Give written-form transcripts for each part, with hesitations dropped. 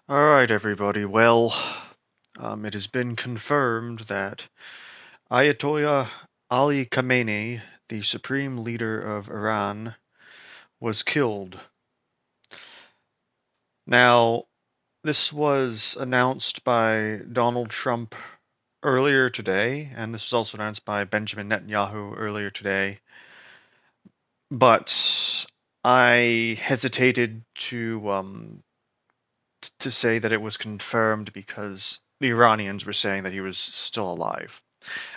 All right, everybody. Well, it has been confirmed that Ayatollah Ali Khamenei, the supreme leader of Iran, was killed. Now, this was announced by Donald Trump earlier today, and this was also announced by Benjamin Netanyahu earlier today. But I hesitated to say that it was confirmed because the Iranians were saying that he was still alive.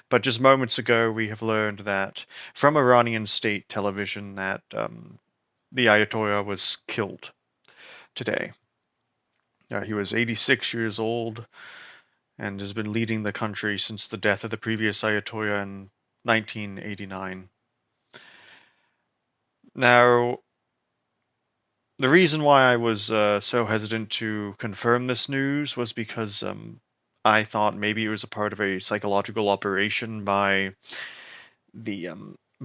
But just moments ago, we have learned that from Iranian state television that the Ayatollah was killed today. He was 86 years old and has been leading the country since the death of the previous Ayatollah in 1989. Now, the reason why I was so hesitant to confirm this news was because I thought maybe it was a part of a psychological operation by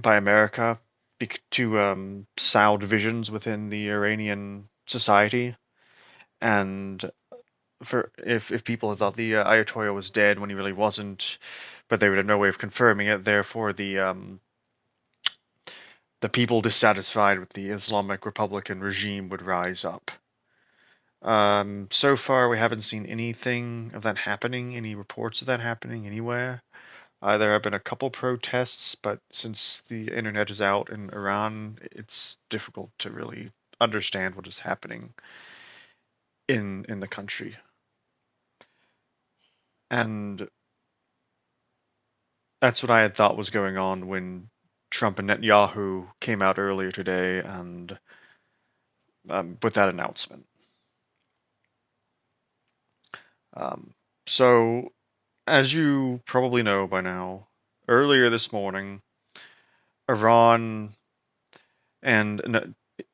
America to sow divisions within the Iranian society, and for if people thought the Ayatollah was dead when he really wasn't, but they would have no way of confirming it. Therefore, the people dissatisfied with the Islamic Republican regime would rise up. So far, we haven't seen anything of that happening, any reports of that happening anywhere. There have been a couple protests, but since the internet is out in Iran, it's difficult to really understand what is happening in the country. And that's what I had thought was going on when Trump and Netanyahu came out earlier today and with that announcement. Um, so, as you probably know by now, earlier this morning, Iran and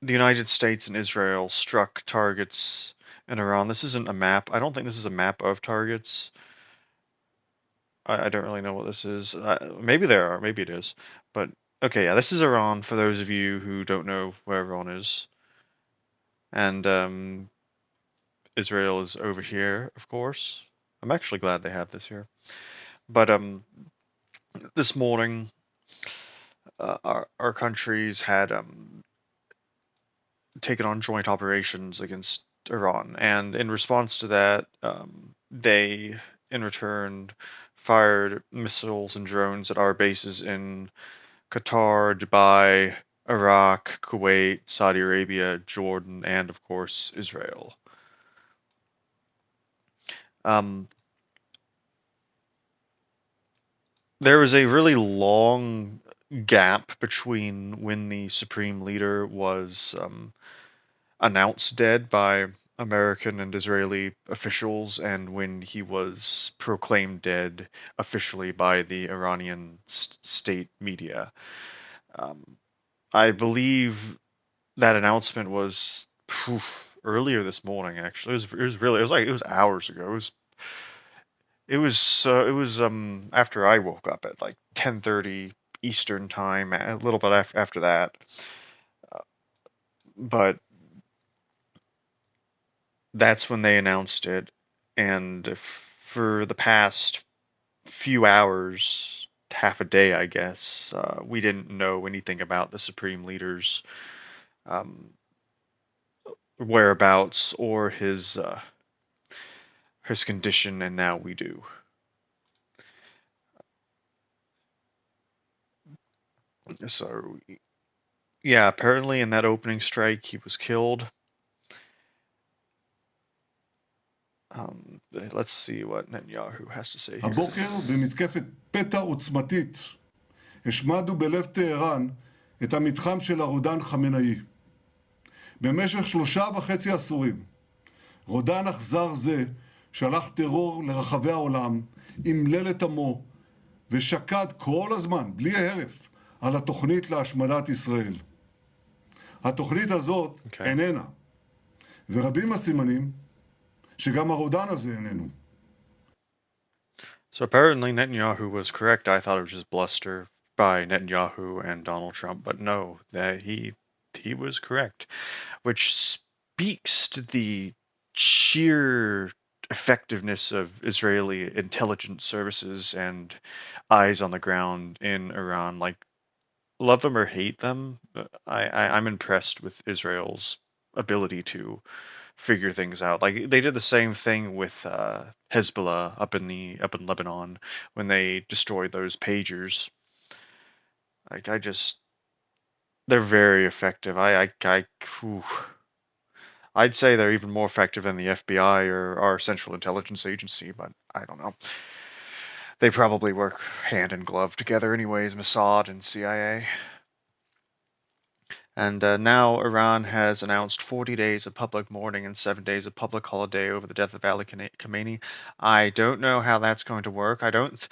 the United States and Israel struck targets in Iran. This isn't a map. I don't think this is a map of targets. I don't really know what this is. Maybe there are. Maybe it is. But okay, yeah, this is Iran for those of you who don't know where Iran is. And Israel is over here, of course. I'm actually glad they have this here. But this morning, our countries had taken on joint operations against Iran, and in response to that, they in return fired missiles and drones at our bases in Qatar, Dubai, Iraq, Kuwait, Saudi Arabia, Jordan, and of course Israel. Um, there was a really long gap between when the supreme leader was announced dead by American and Israeli officials and when he was proclaimed dead officially by the Iranian state media. Um, I believe that announcement was earlier this morning. Actually, it was hours ago. It was after I woke up at like 10:30 Eastern time, a little bit after that. Uh, but that's when they announced it, and for the past few hours, half a day, I guess, we didn't know anything about the Supreme Leader's um, whereabouts or his condition, and now we do. So, yeah, apparently in that opening strike, he was killed. Let's see what Netanyahu has to say here. הבוקר, במתקפת פתע עוצמתית, השמדנו בלב טהרן את המתחם של הרודן חמינאי. במשך 3.5 עשורים, רודן אכזר זה שלח טרור לרחבי העולם, אמלל את עמו, ושקד כל הזמן, בלי הרף, על התוכנית להשמדת ישראל. התוכנית הזאת איננה, ורבים הסימנים שגם הרודן הזה איננו. So apparently Netanyahu was correct. I thought it was just bluster by Netanyahu and Donald Trump, but no, that he was correct, which speaks to the sheer effectiveness of Israeli intelligence services and eyes on the ground in Iran. Like, love them or hate them, I'm impressed with Israel's ability to figure things out. Like they did the same thing with Hezbollah up in Lebanon when they destroyed those pagers. Like I just they're very effective. Whew. I'd say they're even more effective than the FBI or our Central Intelligence Agency, but I don't know. They probably work hand in glove together anyways, Mossad and CIA. And now Iran has announced 40 days of public mourning and 7 days of public holiday over the death of Ali Khamenei. I don't know how that's going to work. I don't,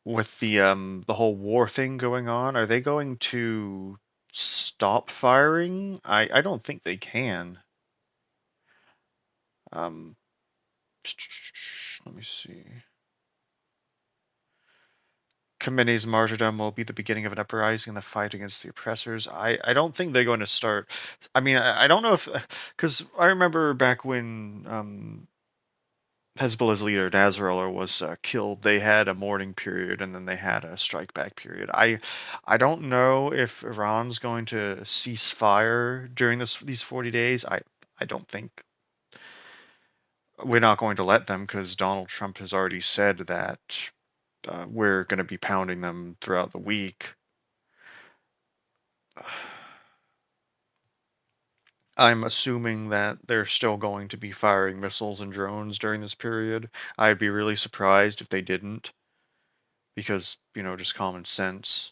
with the whole war thing going on, are they going to stop firing? I don't think they can. Um, let me see. Khamenei's martyrdom will be the beginning of an uprising in the fight against the oppressors. I don't think they're going to start. I mean, I don't know if because I remember back when Hezbollah's leader Nasrallah was killed, they had a mourning period and then they had a strike back period. I don't know if Iran's going to cease fire during these 40 days. I don't think we're not going to let them because Donald Trump has already said that we're going to be pounding them throughout the week. I'm assuming that they're still going to be firing missiles and drones during this period. I'd be really surprised if they didn't, because, just common sense.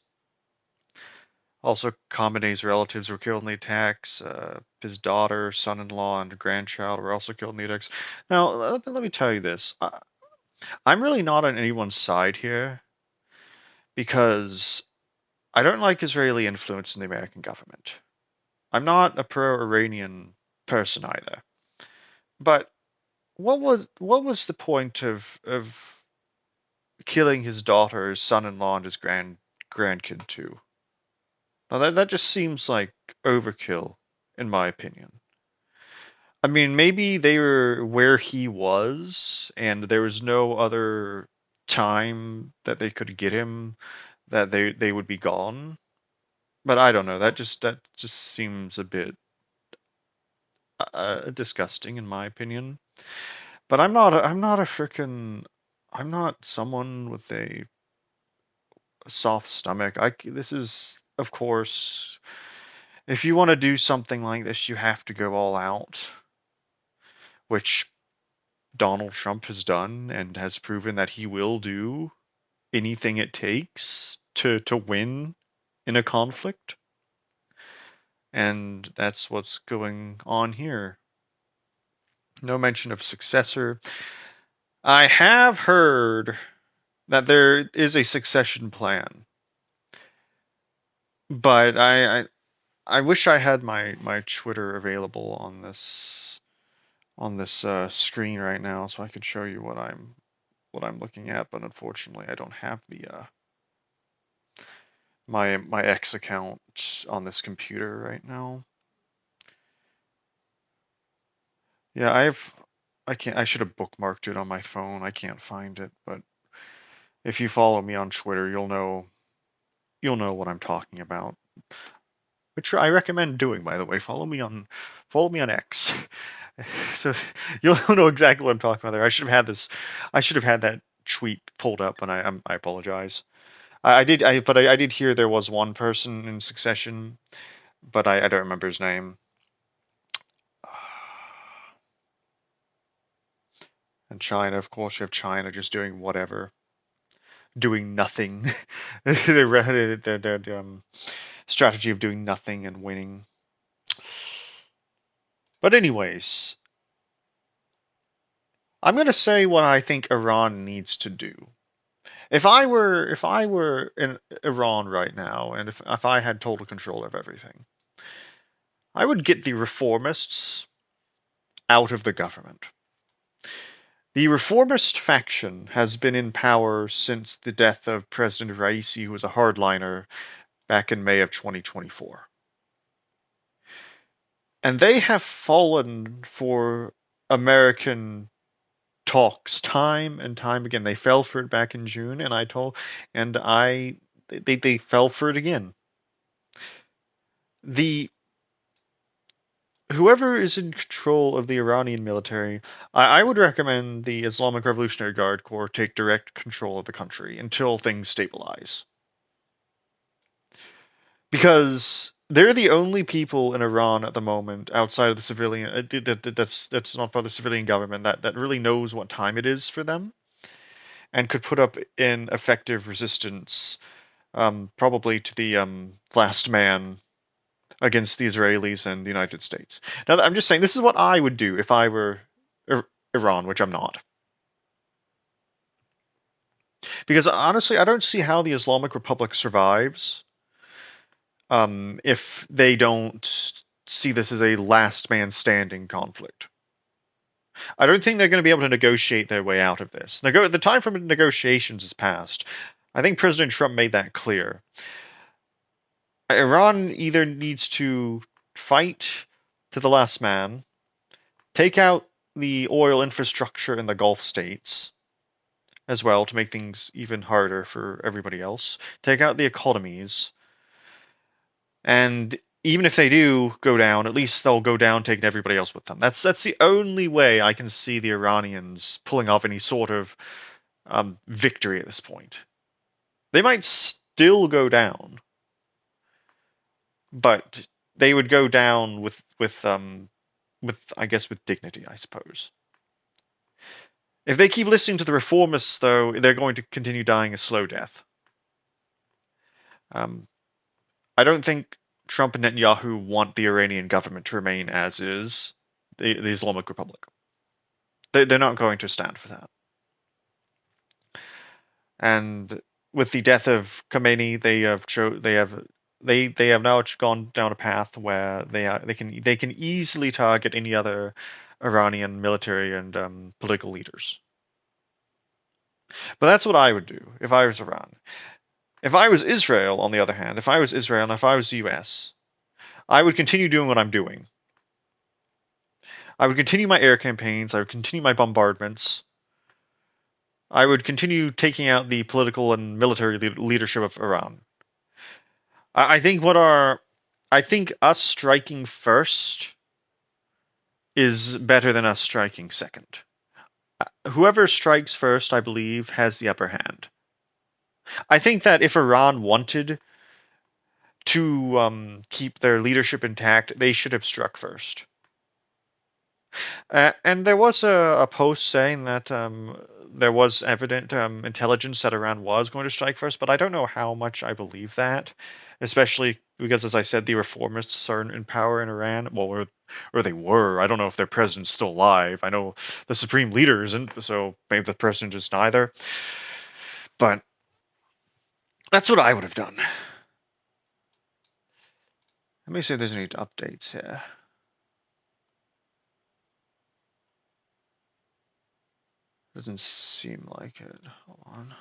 Also, Khamenei's relatives were killed in the attacks. His daughter, son-in-law, and grandchild were also killed in the attacks. Now, let me tell you this. I'm really not on anyone's side here because I don't like Israeli influence in the American government. I'm not a pro-Iranian person either. But what was the point of killing his daughter, his son-in-law, and his grandkid too? Now that just seems like overkill, in my opinion. I mean, maybe they were where he was, and there was no other time that they could get him that they would be gone. But I don't know. That just seems a bit disgusting, in my opinion. But I'm not a freaking I'm not someone with a soft stomach. This is, of course, if you want to do something like this, you have to go all out, which Donald Trump has done and has proven that he will do anything it takes to win in a conflict. And that's what's going on here. No mention of successor. I have heard that there is a succession plan, but I wish I had my Twitter available on this screen right now so I could show you what I'm looking at, but unfortunately I don't have the my X account on this computer right now. Yeah, I should have bookmarked it on my phone. I can't find it, but if you follow me on Twitter, you'll know what I'm talking about. Which I recommend doing, by the way. Follow me on X. So you'll know exactly what I'm talking about there. I should have had that tweet pulled up, and I apologize. I did hear there was one person in succession, but I don't remember his name. And China, of course, you have China just doing whatever, doing nothing. Their strategy of doing nothing and winning. But anyways, I'm gonna say what I think Iran needs to do. If I were in Iran right now, and if I had total control of everything, I would get the reformists out of the government. The reformist faction has been in power since the death of President Raisi, who was a hardliner, back in May of 2024. And they have fallen for American talks time and time again. They fell for it back in June, and they fell for it again. The Whoever is in control of the Iranian military, I would recommend the Islamic Revolutionary Guard Corps take direct control of the country until things stabilize. Because they're the only people in Iran at the moment outside of the civilian that's not part of the civilian government that really knows what time it is for them and could put up in effective resistance, probably to the last man against the Israelis and the United States. Now, I'm just saying this is what I would do if I were Iran, which I'm not. Because honestly, I don't see how the Islamic Republic survives if they don't see this as a last man standing conflict. I don't think they're going to be able to negotiate their way out of this. The time for negotiations is past. I think President Trump made that clear. Iran either needs to fight to the last man, take out the oil infrastructure in the Gulf states as well to make things even harder for everybody else, take out the economies, and even if they do go down, at least they'll go down taking everybody else with them. That's the only way I can see the Iranians pulling off any sort of victory at this point. They might still go down, but they would go down with I guess with dignity, I suppose. If they keep listening to the reformists, though, they're going to continue dying a slow death. Um, I don't think Trump and Netanyahu want the Iranian government to remain as is, the Islamic Republic. They're not going to stand for that. And with the death of Khamenei, they have now gone down a path where they can easily target any other Iranian military and political leaders. But that's what I would do if I was Iran. If I was Israel, on the other hand, if I was Israel and if I was the US, I would continue doing what I'm doing. I would continue my air campaigns. I would continue my bombardments. I would continue taking out the political and military leadership of Iran. I think I think us striking first is better than us striking second. Whoever strikes first, I believe, has the upper hand. I think that if Iran wanted to keep their leadership intact, they should have struck first. And there was a post saying that there was evident intelligence that Iran was going to strike first, but I don't know how much I believe that, especially because, as I said, the reformists are in power in Iran. Well, or they were. I don't know if their president's still alive. I know the supreme leader isn't, so maybe the president is neither. But that's what I would have done. Let me see if there's any updates here. Doesn't seem like it. Hold on.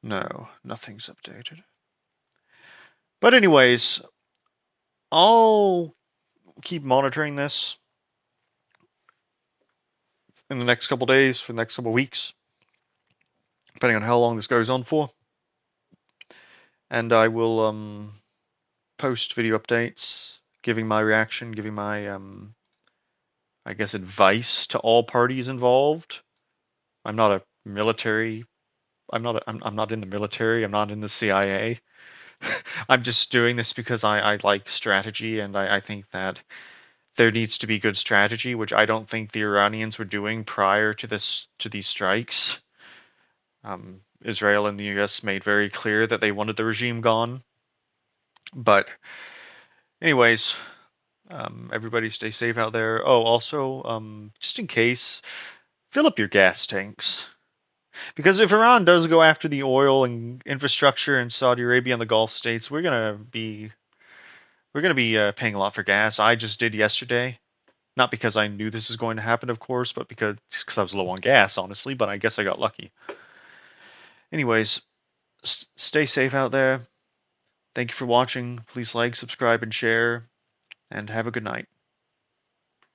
No, nothing's updated. But anyways, I'll keep monitoring this in the next couple days, for the next couple weeks, depending on how long this goes on for. And I will post video updates, giving my reaction, giving my I guess advice to all parties involved. I'm not a military. I'm not in the military. I'm not in the CIA. I'm just doing this because I like strategy, and I think that there needs to be good strategy, which I don't think the Iranians were doing prior to these strikes. Israel and the U.S. made very clear that they wanted the regime gone. But anyways, everybody stay safe out there. Oh, also, just in case, fill up your gas tanks. Because if Iran does go after the oil and infrastructure in Saudi Arabia and the Gulf states, we're gonna be paying a lot for gas. I just did yesterday. Not because I knew this is going to happen, of course, but because I was low on gas, honestly. But I guess I got lucky. Anyways, stay safe out there. Thank you for watching. Please like, subscribe, and share, and have a good night.